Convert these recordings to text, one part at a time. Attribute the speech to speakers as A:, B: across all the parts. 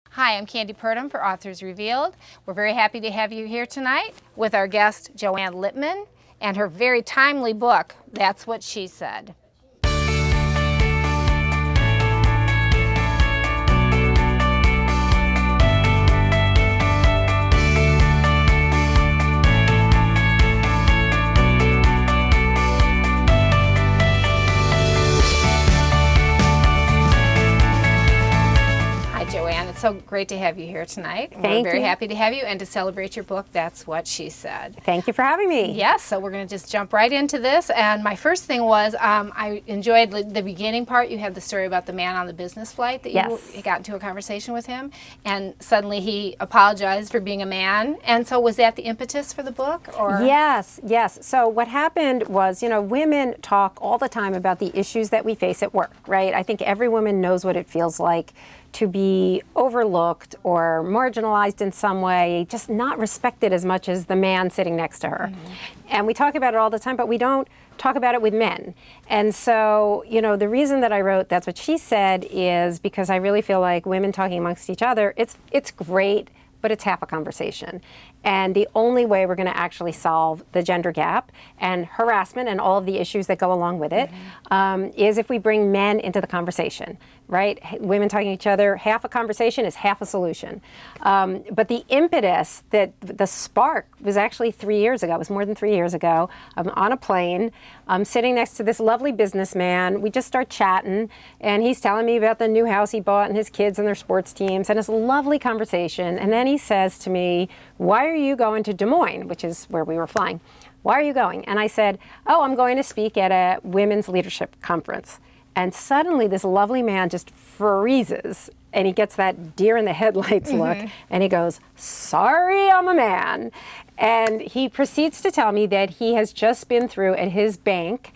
A: Hi, I'm Candy Purdom for Authors Revealed. We're very happy to have you here tonight with our guest, Joanne Lipman, and her very timely book, That's What She Said. Joanne, it's so great to have you here tonight. We're very happy to have you and to celebrate your book, That's What She Said.
B: Thank you for having me.
A: Yes, so we're going to just jump right into this. And my first thing was, I enjoyed the beginning part. You had the story about the man on the business flight that you got into a conversation with him, and suddenly he apologized for being a man. And so was that the impetus for the book? Or?
B: Yes. So what happened was, women talk all the time about the issues that we face at work, right? I think every woman knows what it feels like to be overlooked or marginalized in some way, just not respected as much as the man sitting next to her. Mm-hmm. And we talk about it all the time, but we don't talk about it with men. And so, the reason that I wrote That's What She Said is because I really feel like women talking amongst each other, it's great, but it's half a conversation. And the only way we're going to actually solve the gender gap and harassment and all of the issues that go along with it is if we bring men into the conversation, right? Women talking to each other, half a conversation is half a solution. But the impetus, the spark was actually 3 years ago. It was more than 3 years ago. I'm on a plane. I'm sitting next to this lovely businessman. We just start chatting, and he's telling me about the new house he bought and his kids and their sports teams, and it's a lovely conversation. And then he says to me, "Why are you going to Des Moines?" which is where we were flying. "Why are you going?" And I said, "Oh, I'm going to speak at a women's leadership conference." And suddenly this lovely man just freezes, and he gets that deer in the headlights look, and he goes, "Sorry, I'm a man." And he proceeds to tell me that he has just been through at his bank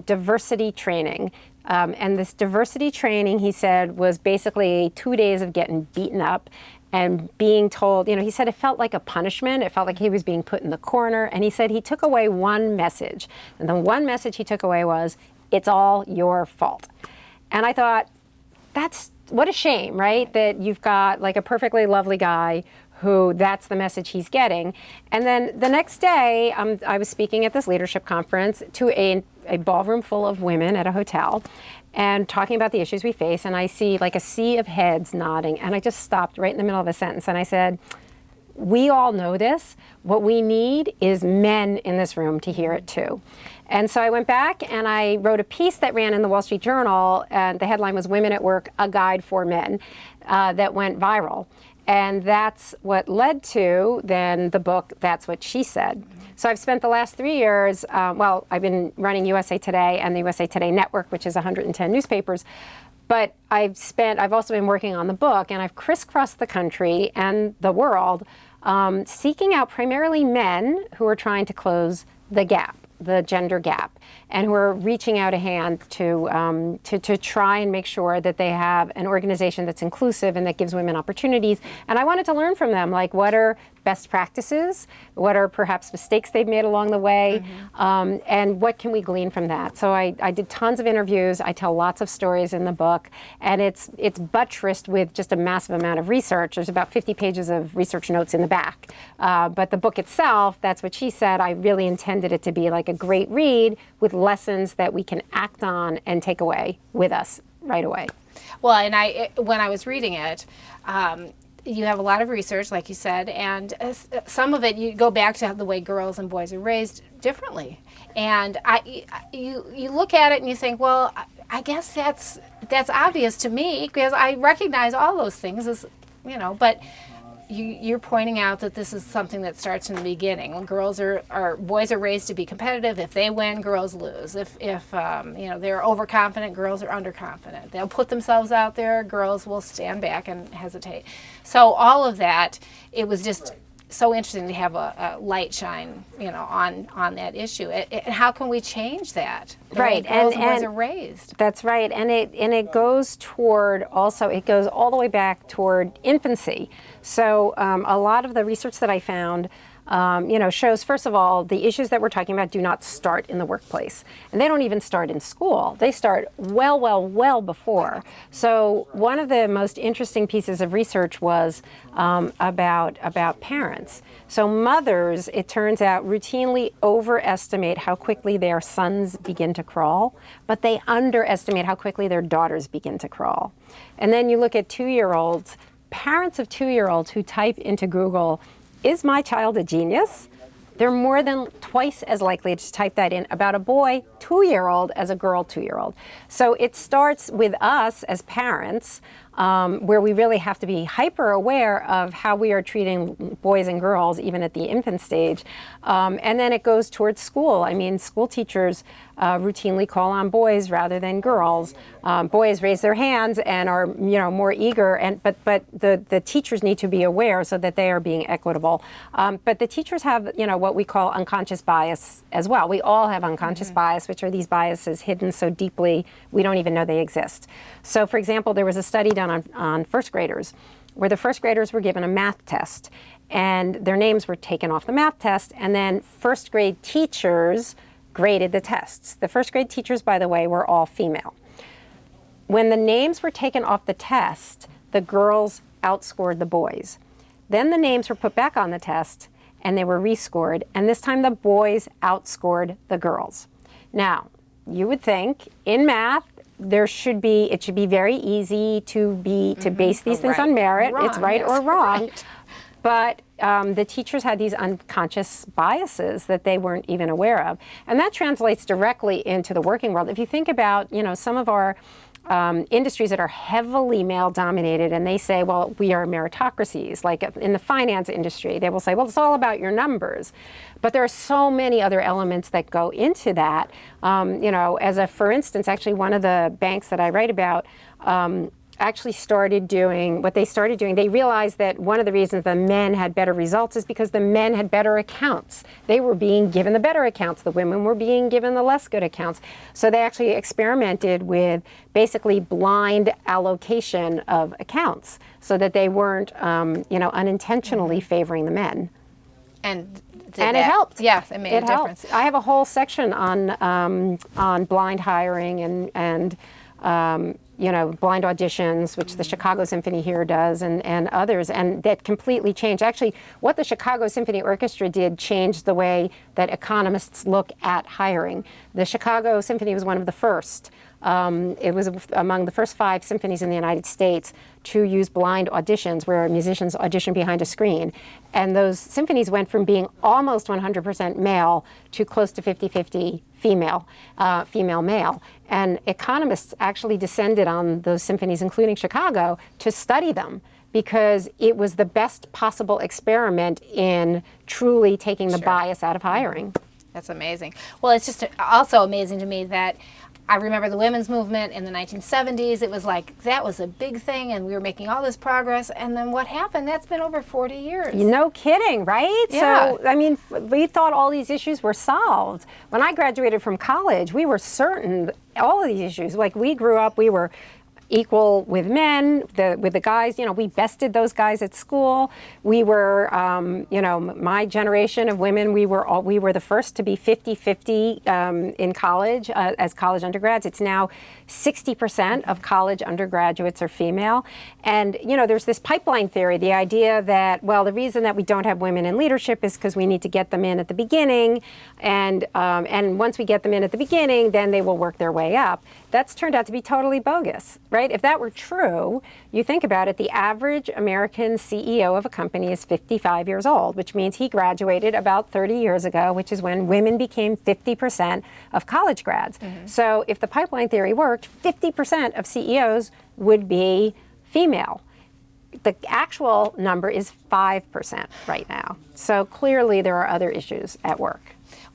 B: diversity training. And this diversity training, he said, was basically 2 days of getting beaten up and being told, he said it felt like a punishment. It felt like he was being put in the corner. And he said he took away one message. And the one message he took away was, "It's all your fault." And I thought, what a shame, right? That you've got like a perfectly lovely guy who that's the message he's getting. And then the next day, I was speaking at this leadership conference to a ballroom full of women at a hotel and talking about the issues we face. And I see like a sea of heads nodding. And I just stopped right in the middle of a sentence. And I said, "We all know this. What we need is men in this room to hear it too." And so I went back and I wrote a piece that ran in the Wall Street Journal. And the headline was "Women at Work, a Guide for Men," that went viral. And that's what led to then the book, That's What She Said. So I've spent the last 3 years, I've been running USA Today and the USA Today Network, which is 110 newspapers. But I've also been working on the book, and I've crisscrossed the country and the world, seeking out primarily men who are trying to close the gap, the gender gap, and who are reaching out a hand to try and make sure that they have an organization that's inclusive and that gives women opportunities. And I wanted to learn from them, like what are best practices, what are perhaps mistakes they've made along the way, and what can we glean from that. So I did tons of interviews. I tell lots of stories in the book, and it's buttressed with just a massive amount of research. There's about 50 pages of research notes in the back. But the book itself, That's What She Said, I really intended it to be like a great read with lessons that we can act on and take away with us right away.
A: Well, and when I was reading it, you have a lot of research, like you said, and some of it you go back to the way girls and boys are raised differently. And you look at it and you think, well, I guess that's obvious to me because I recognize all those things as, but you're pointing out that this is something that starts in the beginning. When boys are raised to be competitive. If they win, girls lose. If they're overconfident, girls are underconfident. They'll put themselves out there. Girls will stand back and hesitate. So all of that, it was just so interesting to have a light shine, on that issue. And how can we change that?
B: Right,
A: girls and boys are raised.
B: That's right, and it goes toward also. It goes all the way back toward infancy. So a lot of the research that I found shows, first of all, the issues that we're talking about do not start in the workplace. And they don't even start in school. They start well before. So one of the most interesting pieces of research was about parents. So mothers, it turns out, routinely overestimate how quickly their sons begin to crawl, but they underestimate how quickly their daughters begin to crawl. And then you look at 2-year-olds, parents of 2-year-olds who type into Google, "Is my child a genius?" They're more than twice as likely to type that in about a boy 2-year-old as a girl 2-year-old. So it starts with us as parents, where we really have to be hyper aware of how we are treating boys and girls, even at the infant stage. And then it goes towards school. I mean, school teachers routinely call on boys rather than girls. Boys raise their hands and are, more eager. But the teachers need to be aware so that they are being equitable. But the teachers have, what we call unconscious bias as well. We all have unconscious bias, which are these biases hidden so deeply we don't even know they exist. So, for example, there was a study done on first graders, where the first graders were given a math test, and their names were taken off the math test, and then first grade teachers graded the tests. The first grade teachers, by the way, were all female. When the names were taken off the test, the girls outscored the boys. Then the names were put back on the test, and they were rescored, and this time the boys outscored the girls. Now, you would think in math, it should be very easy to base these things on merit. It's right or wrong. Right. But the teachers had these unconscious biases that they weren't even aware of. And that translates directly into the working world. If you think about, some of our industries that are heavily male dominated, and they say, well, we are meritocracies. Like in the finance industry, they will say, well, it's all about your numbers. But there are so many other elements that go into that. For instance, actually one of the banks that I write about actually started doing, they realized that one of the reasons the men had better results is because the men had better accounts. They were being given the better accounts. The women were being given the less good accounts. So they actually experimented with basically blind allocation of accounts so that they weren't, unintentionally favoring the men.
A: And
B: it helped.
A: Yes, it made a difference.
B: I have a whole section on blind hiring and blind auditions, which the Chicago Symphony here does, and others, and that completely changed. Actually, what the Chicago Symphony Orchestra did changed the way that economists look at hiring. The Chicago Symphony was one of the first. It was among the first 5 symphonies in the United States to use blind auditions, where musicians audition behind a screen. And those symphonies went from being almost 100% male to close to 50-50 female-male. And economists actually descended on those symphonies, including Chicago, to study them, because it was the best possible experiment in truly taking the bias out of hiring.
A: That's amazing. Well, it's just also amazing to me that I remember the women's movement in the 1970s. It was like, that was a big thing, and we were making all this progress. And then what happened? That's been over 40 years.
B: No kidding, right?
A: Yeah.
B: So, we thought all these issues were solved. When I graduated from college, we were certain all of these issues. Like, we grew up, we were equal with men, with the guys. We bested those guys at school. We were, my generation of women, we were the first to be 50-50 in college as college undergrads. It's now 60% of college undergraduates are female. And, there's this pipeline theory, the idea that, well, the reason that we don't have women in leadership is because we need to get them in at the beginning. And once we get them in at the beginning, then they will work their way up. That's turned out to be totally bogus, right? If that were true, you think about it, the average American CEO of a company is 55 years old, which means he graduated about 30 years ago, which is when women became 50% of college grads. Mm-hmm. So if the pipeline theory worked, 50% of CEOs would be female. The actual number is 5% right now. So clearly there are other issues at work.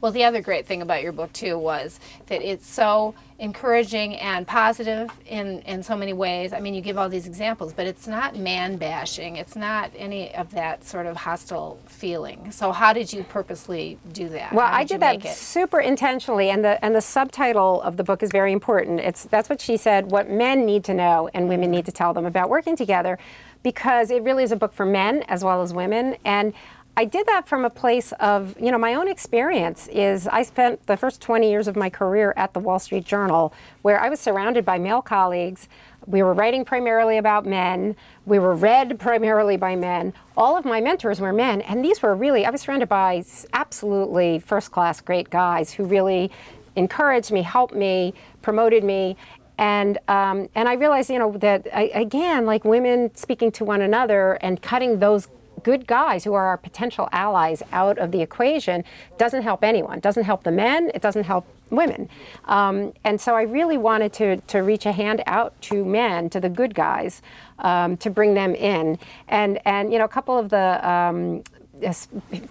A: Well, the other great thing about your book, too, was that it's so encouraging and positive in so many ways. I mean, you give all these examples, but it's not man-bashing. It's not any of that sort of hostile feeling. So how did you purposely do that?
B: Well, I did that super intentionally, and the subtitle of the book is very important. That's what she said, what men need to know and women need to tell them about working together, because it really is a book for men as well as women. And I did that from a place of, my own experience is I spent the first 20 years of my career at the Wall Street Journal, where I was surrounded by male colleagues. We were writing primarily about men. We were read primarily by men. All of my mentors were men, and these were really, I was surrounded by absolutely first-class great guys who really encouraged me, helped me, promoted me. And I realized, that again, like women speaking to one another and cutting those good guys who are our potential allies out of the equation doesn't help anyone. Doesn't help the men. It doesn't help women. And so I really wanted to reach a hand out to men, to the good guys, to bring them in. And a couple of the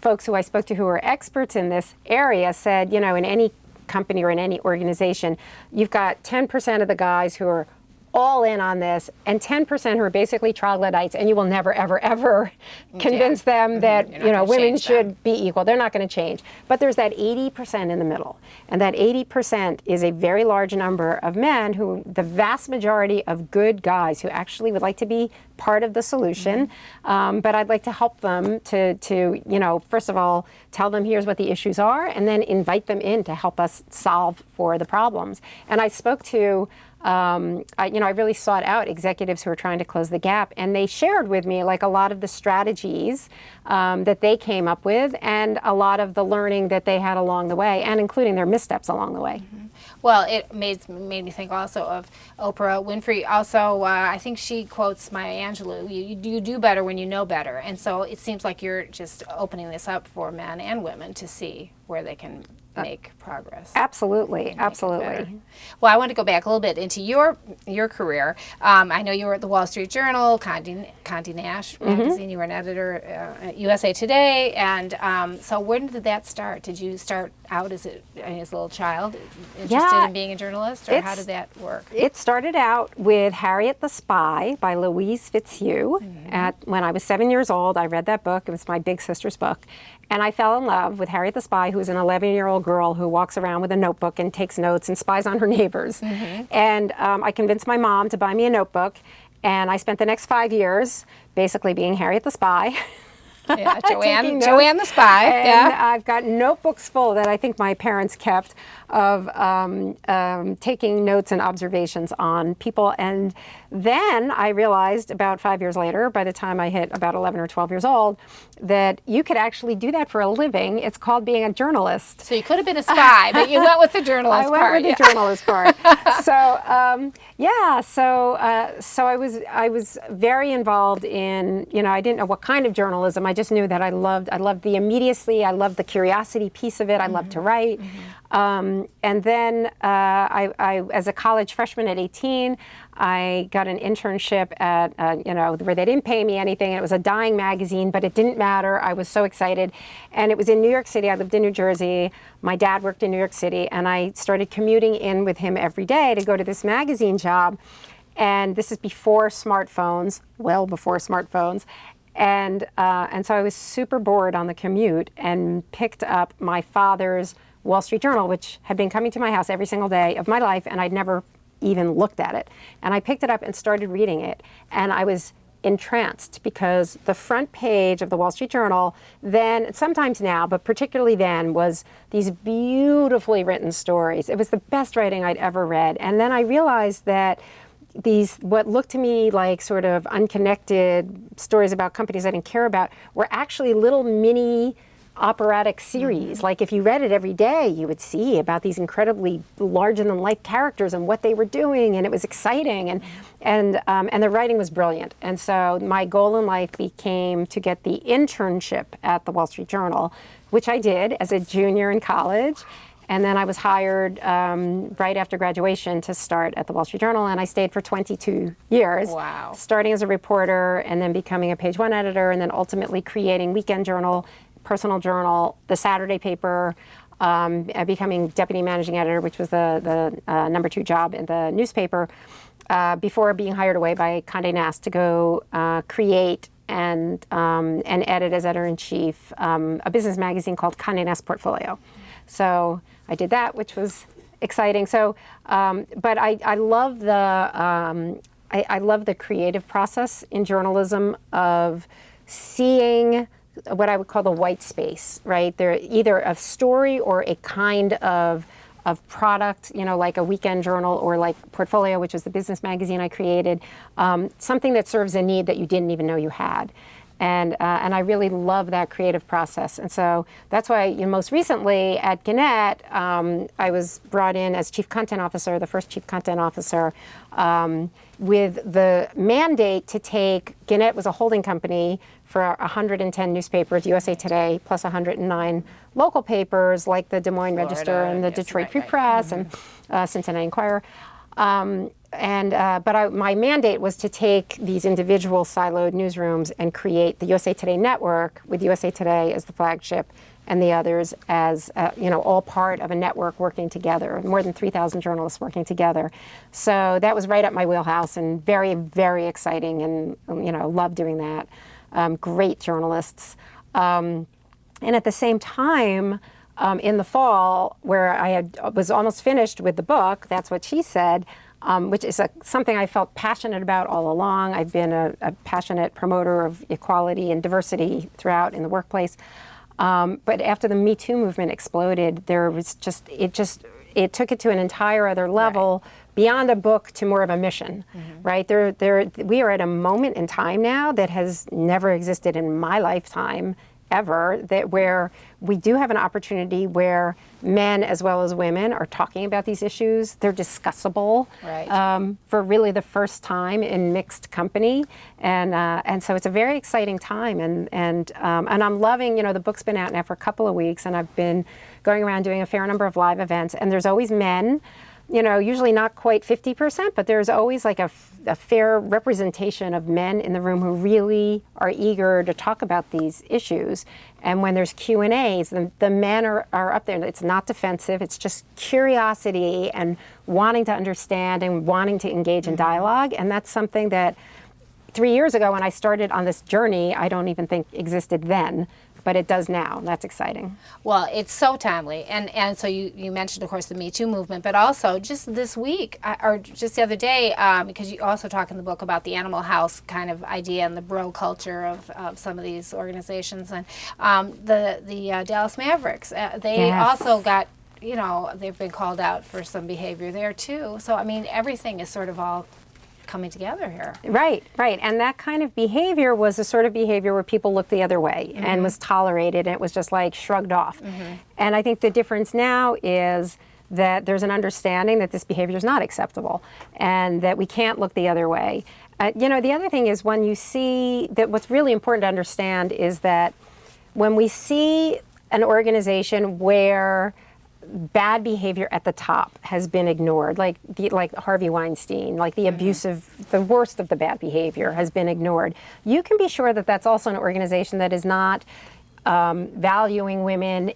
B: folks who I spoke to who are experts in this area said, in any company or in any organization, you've got 10% of the guys who are all in on this, and 10% who are basically troglodytes, and you will never, ever, ever convince them that women should be equal. They're not going to change. But there's that 80% in the middle, and that 80% is a very large number of men who, the vast majority of good guys who actually would like to be part of the solution. But I'd like to help them to first of all, tell them here's what the issues are, and then invite them in to help us solve for the problems. And I spoke to I really sought out executives who were trying to close the gap, and they shared with me like a lot of the strategies that they came up with, and a lot of the learning that they had along the way, and including their missteps along the way.
A: Well, it made me think also of Oprah Winfrey. Also, I think she quotes Maya Angelou, you do better when you know better. And so it seems like you're just opening this up for men and women to see where they can make progress.
B: Absolutely, absolutely.
A: Well, I want to go back a little bit into your career. I know you were at the Wall Street Journal, Condé Nast magazine. You were an editor at USA Today, and so when did that start? Did you start out as a little child interested in being a journalist, or how did that work?
B: It started out with Harriet the Spy by Louise Fitzhugh. When I was 7 years old, I read that book. It was my big sister's book. And I fell in love with Harriet the Spy, who is an 11-year-old girl who walks around with a notebook and takes notes and spies on her neighbors. And I convinced my mom to buy me a notebook. And I spent the next 5 years basically being Harriet the Spy.
A: Yeah, Joanne the Spy.
B: And I've got notebooks full that I think my parents kept of taking notes and observations on people. And then I realized about 5 years later, by the time I hit about 11 or 12 years old, that you could actually do that for a living. It's called being a journalist.
A: So you could have been a spy, but you went with the journalist part.
B: I went with the journalist part. So I was very involved in, I didn't know what kind of journalism. I just knew that I loved the immediacy. I loved the curiosity piece of it. I loved to write. And then I, as a college freshman at 18, I got an internship at, where they didn't pay me anything. And it was a dying magazine, but it didn't matter. I was so excited. And it was in New York City. I lived in New Jersey. My dad worked in New York City. And I started commuting in with him every day to go to this magazine job. And this is before smartphones, well before smartphones. And so I was super bored on the commute and picked up my father's Wall Street Journal, which had been coming to my house every single day of my life, and I'd never even looked at it. And I picked it up and started reading it, and I was entranced because the front page of the Wall Street Journal then, sometimes now, but particularly then, was these beautifully written stories. It was the best writing I'd ever read. And then I realized that these, what looked to me like sort of unconnected stories about companies I didn't care about, were actually little mini operatic series. Like if you read it every day, you would see about these incredibly larger-than-life characters and what they were doing, and it was exciting, and the writing was brilliant. And so my goal in life became to get the internship at the Wall Street Journal, which I did as a junior in college. And then I was hired right after graduation to start at the Wall Street Journal, and I stayed for 22 years.
A: Wow.
B: Starting as a reporter, and then becoming a page one editor, and then ultimately creating Weekend Journal, Personal Journal, the Saturday paper, becoming deputy managing editor, which was the number 2 job in the newspaper, before being hired away by Condé Nast to go create and edit as editor-in-chief a business magazine called Condé Nast Portfolio. So I did that, which was exciting. So, but I love the creative process in journalism of seeing what I would call the white space, right? They're either a story or a kind of product, like a weekend journal or like Portfolio, which was the business magazine I created, something that serves a need that you didn't even know you had. And I really love that creative process. And so that's why most recently at Gannett, I was brought in as chief content officer, the first chief content officer, with the mandate to take, Gannett was a holding company for 110 newspapers, USA Today, plus 109 local papers like the Des Moines Register and the Detroit Free Press and Cincinnati Enquirer. But my mandate was to take these individual siloed newsrooms and create the USA Today network with USA Today as the flagship and the others as, all part of a network working together, more than 3,000 journalists working together. So that was right up my wheelhouse and very, very exciting, and, love doing that. Great journalists. And at the same time, in the fall, where I was almost finished with the book, That's What She Said, which is something I felt passionate about all along. I've been a passionate promoter of equality and diversity throughout in the workplace. But after the Me Too movement exploded, there was it took it to an entire other level, beyond a book to more of a mission, right? We are at a moment in time now that has never existed in my lifetime ever, where we do have an opportunity where men as well as women are talking about these issues. They're discussable for really the first time in mixed company, and so it's a very exciting time. And I'm loving. The book's been out now for a couple of weeks, and I've been going around doing a fair number of live events. And there's always men. Usually not quite 50%, but there's always like a fair representation of men in the room who really are eager to talk about these issues. And when there's Q&As, the men are up there. It's not defensive. It's just curiosity and wanting to understand and wanting to engage in dialogue. And that's something that 3 years ago when I started on this journey, I don't even think existed then. But it does now. That's exciting.
A: Well, it's so timely. And so you mentioned, of course, the Me Too movement, but also just this week, or just the other day, because you also talk in the book about the Animal House kind of idea and the bro culture of some of these organizations. And the Dallas Mavericks, they also got, they've been called out for some behavior there, too. So, everything is sort of all coming together here.
B: Right. And that kind of behavior was the sort of behavior where people looked the other way and was tolerated, and it was just like shrugged off. And I think the difference now is that there's an understanding that this behavior is not acceptable and that we can't look the other way. The other thing is, when you see that, what's really important to understand is that when we see an organization where bad behavior at the top has been ignored, like Harvey Weinstein, like the abusive, the worst of the bad behavior has been ignored, you can be sure that that's also an organization that is not valuing women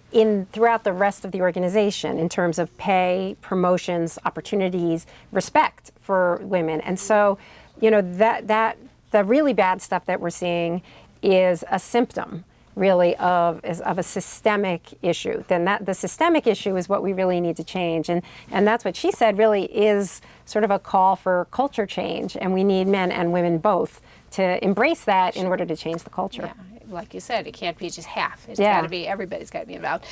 B: throughout the rest of the organization in terms of pay, promotions, opportunities, respect for women. And so, that the really bad stuff that we're seeing is a symptom, really, of a systemic issue. Then the systemic issue is what we really need to change. And That's What She Said really is sort of a call for culture change. And we need men and women both to embrace that in order to change the culture.
A: Yeah. Like you said, it can't be just half. It's got to be, everybody's got to be involved.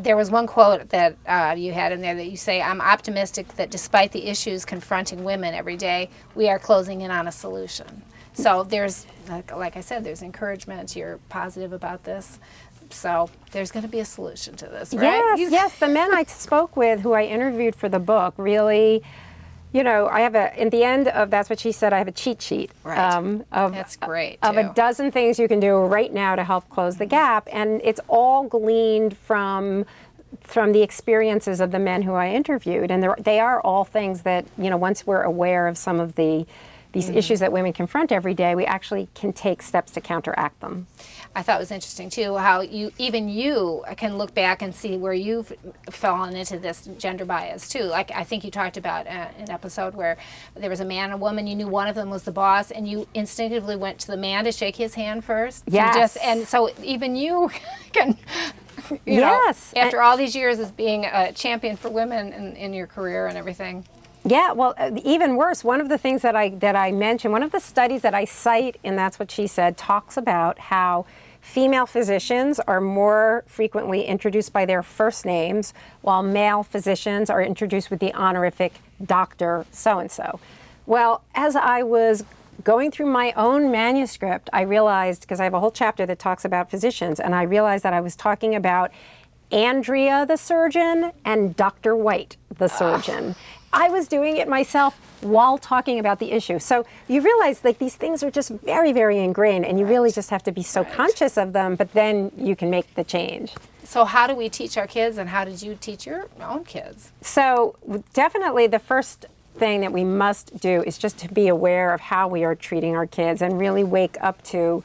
A: There was one quote that you had in there that you say, "I'm optimistic that despite the issues confronting women every day, we are closing in on a solution." So there's, like I said, there's encouragement. You're positive about this. So there's going to be a solution to this, right?
B: Yes. The men I spoke with, who I interviewed for the book, really, I have in the end of That's What She Said, I have a cheat sheet.
A: Right. That's great,
B: of a dozen things you can do right now to help close the gap. And it's all gleaned from the experiences of the men who I interviewed. And they are all things that, once we're aware of some of these issues that women confront every day, we actually can take steps to counteract them.
A: I thought it was interesting, too, how you can look back and see where you've fallen into this gender bias, too. Like, I think you talked about an episode where there was a man and a woman. You knew one of them was the boss, and you instinctively went to the man to shake his hand first.
B: Yes.
A: And so even you can,
B: yes.
A: After all these years as being a champion for women in your career and everything.
B: Yeah, well, even worse, one of the things that I mentioned, one of the studies that I cite, and that's what she said, talks about how female physicians are more frequently introduced by their first names, while male physicians are introduced with the honorific Dr. So-and-so. Well, as I was going through my own manuscript, I realized, because I have a whole chapter that talks about physicians, and I realized that I was talking about Andrea the surgeon and Dr. White the surgeon. I was doing it myself while talking about the issue. So you realize like these things are just very, very ingrained, and you really just have to be so conscious of them, but then you can make the change.
A: So how do we teach our kids, and how did you teach your own kids?
B: So definitely the first thing that we must do is just to be aware of how we are treating our kids and really wake up to,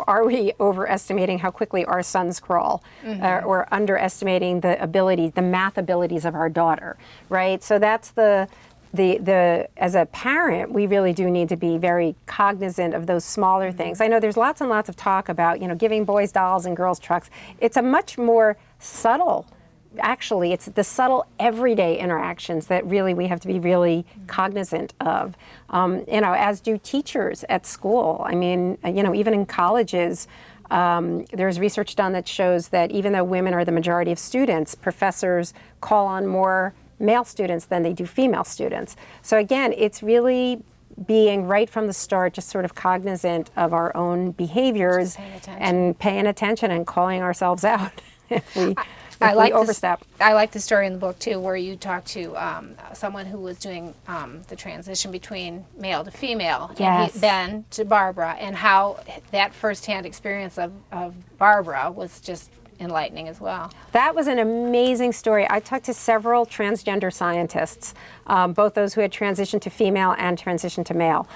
B: are we overestimating how quickly our sons crawl, or underestimating the math abilities of our daughter, right? So that's the as a parent, we really do need to be very cognizant of those smaller things. I know there's lots and lots of talk about, giving boys dolls and girls trucks. It's a much more subtle. Actually, it's the subtle everyday interactions that really we have to be really cognizant of. As do teachers at school. I mean, even in colleges, there's research done that shows that even though women are the majority of students, professors call on more male students than they do female students. So again, it's really being right from the start, just sort of cognizant of our own behaviors and paying attention and calling ourselves out if we overstep.
A: I like the story in the book too, where you talk to someone who was doing the transition between male to female,
B: yes.
A: Ben to Barbara, and how that firsthand experience of Barbara was just enlightening as well.
B: That was an amazing story. I talked to several transgender scientists, both those who had transitioned to female and transitioned to male.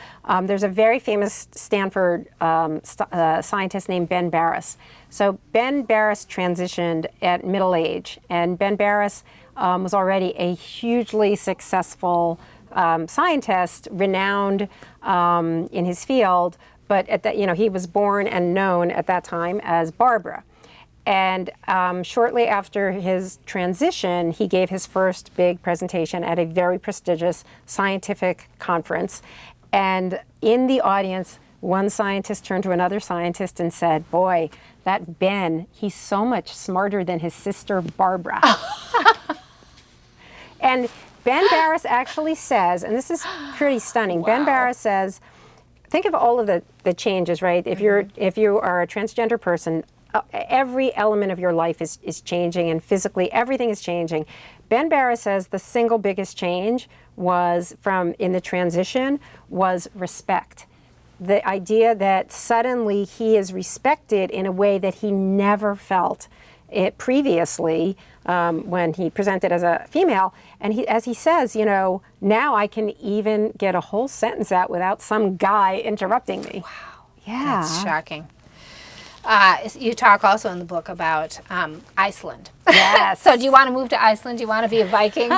B: There's a very famous Stanford scientist named Ben Barres. So Ben Barres transitioned at middle age, and Ben Barres was already a hugely successful scientist, renowned in his field, but at that, he was born and known at that time as Barbara. And shortly after his transition, he gave his first big presentation at a very prestigious scientific conference. And in the audience, one scientist turned to another scientist and said, "Boy, that Ben, he's so much smarter than his sister Barbara." And Ben Barres actually says, and this is pretty stunning, wow. Ben Barres says, think of all of the changes, right? If you are a transgender person, every element of your life is changing, and physically everything is changing. Ben Barres says the single biggest change in the transition was respect. The idea that suddenly he is respected in a way that he never felt it previously when he presented as a female. And as he says, now I can even get a whole sentence out without some guy interrupting me.
A: Wow.
B: Yeah.
A: That's shocking. You talk also in the book about Iceland.
B: Yes.
A: So do you want to move to Iceland? Do you want to be a Viking?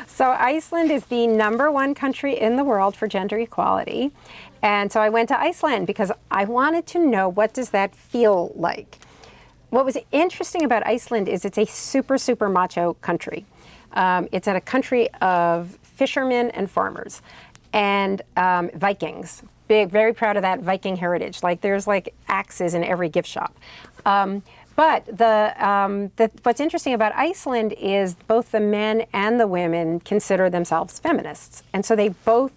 B: So Iceland is the #1 country in the world for gender equality. And so I went to Iceland because I wanted to know, what does that feel like? What was interesting about Iceland is it's a super, super macho country. It's a country of fishermen and farmers and Vikings. Big, very proud of that Viking heritage. Like there's like axes in every gift shop. But what's interesting about Iceland is both the men and the women consider themselves feminists. And so they both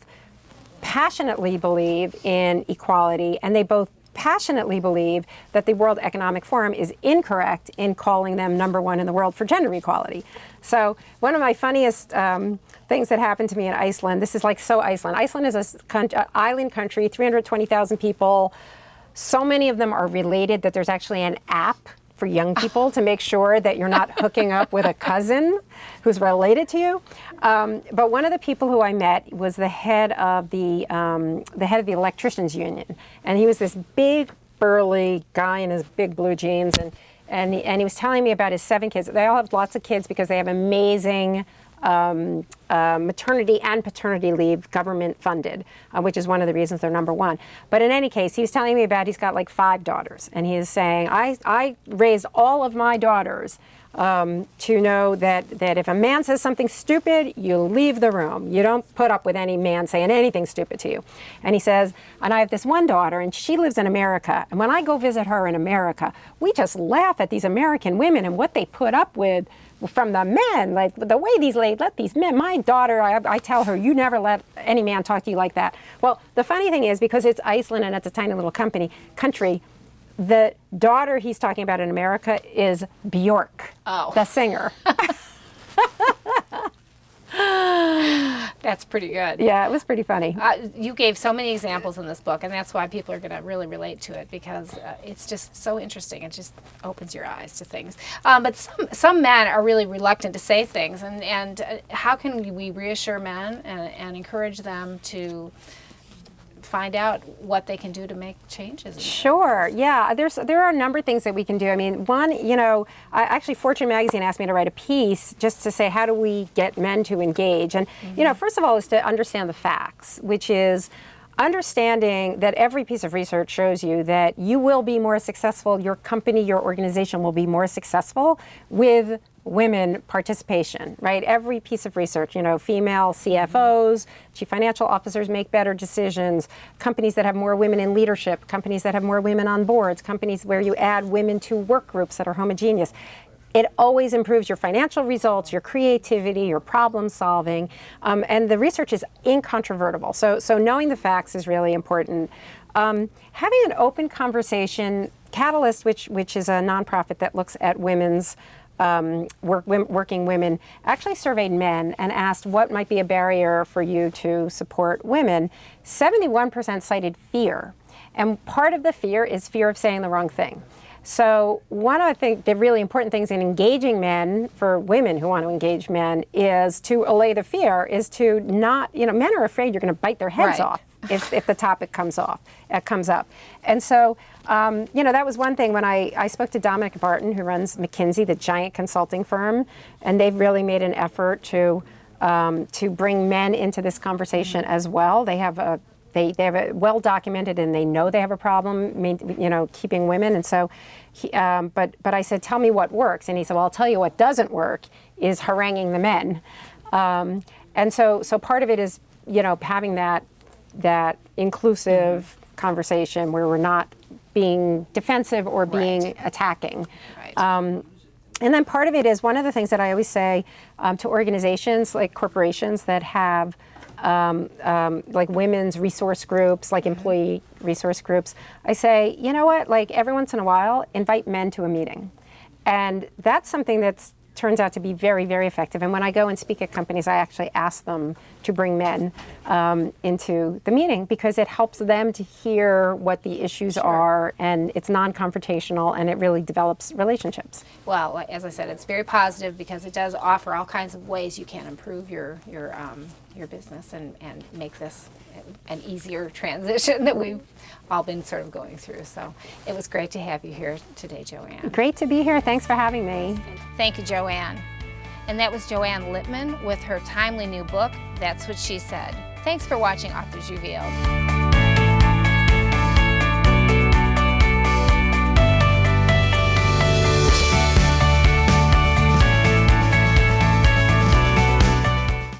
B: passionately believe in equality, and they both passionately believe that the World Economic Forum is incorrect in calling them #1 in the world for gender equality. So one of my funniest things that happened to me in Iceland, this is like so Iceland. Iceland is an island country, 320,000 people. So many of them are related that there's actually an app for young people to make sure that you're not hooking up with a cousin who's related to you. But one of the people who I met was the head of the electricians union, and he was this big, burly guy in his big blue jeans, and he was telling me about his 7 kids. They all have lots of kids because they have amazing maternity and paternity leave, government funded, which is one of the reasons they're #1. But in any case, he was telling me about he's got like 5 daughters, and he is saying, I raised all of my daughters to know that if a man says something stupid, you leave the room. You don't put up with any man saying anything stupid to you. And he says, and I have this one daughter, and she lives in America. And when I go visit her in America, we just laugh at these American women and what they put up with from the men, like the way these ladies let these men. My daughter, I tell her, you never let any man talk to you like that. Well, the funny thing is, because it's Iceland and it's a tiny little country, the daughter he's talking about in America is Bjork, the singer.
A: That's pretty good.
B: Yeah, it was pretty funny.
A: You gave so many examples in this book, and that's why people are going to really relate to it, because it's just so interesting. It just opens your eyes to things. But some men are really reluctant to say things, and how can we reassure men and encourage them to find out what they can do to make changes?
B: Sure. Yeah. There are a number of things that we can do. I mean, one, actually Fortune magazine asked me to write a piece just to say, how do we get men to engage? And, first of all, is to understand the facts, which is understanding that every piece of research shows you that you will be more successful, your company, your organization will be more successful with women participation, right? Every piece of research, female CFOs, chief financial officers make better decisions, companies that have more women in leadership, companies that have more women on boards, companies where you add women to work groups that are homogeneous. It always improves your financial results, your creativity, your problem solving, and the research is incontrovertible. So knowing the facts is really important. Having an open conversation, Catalyst, which is a nonprofit that looks at women's working women, actually surveyed men and asked what might be a barrier for you to support women. 71% cited fear. And part of the fear is fear of saying the wrong thing. So one of the really important things in engaging men, for women who want to engage men, is to allay the fear, is to not, men are afraid you're going to bite their heads off if the topic comes up. And so, that was one thing when I spoke to Dominic Barton, who runs McKinsey, the giant consulting firm, and they've really made an effort to bring men into this conversation as well. They have it well documented, and they know they have a problem, keeping women. And so, but I said, tell me what works. And he said, well, I'll tell you what doesn't work is haranguing the men. And so part of it is, having that inclusive conversation where we're not being defensive or being attacking. Right. And then part of it is, one of the things that I always say to organizations like corporations that have like women's resource groups, like employee resource groups, I say, you know what, like every once in a while, invite men to a meeting. And that's something that turns out to be very, very effective. And when I go and speak at companies, I actually ask them to bring men into the meeting, because it helps them to hear what the issues are, and it's non-confrontational, and it really develops relationships.
A: Well, as I said, it's very positive, because it does offer all kinds of ways you can improve your business and make this an easier transition that we've all been sort of going through. So it was great to have you here today, Joanne.
B: Great to be here. Thanks for having me.
A: Thank you, Joanne. And that was Joanne Lipman with her timely new book, That's What She Said. Thanks for watching Authors Revealed.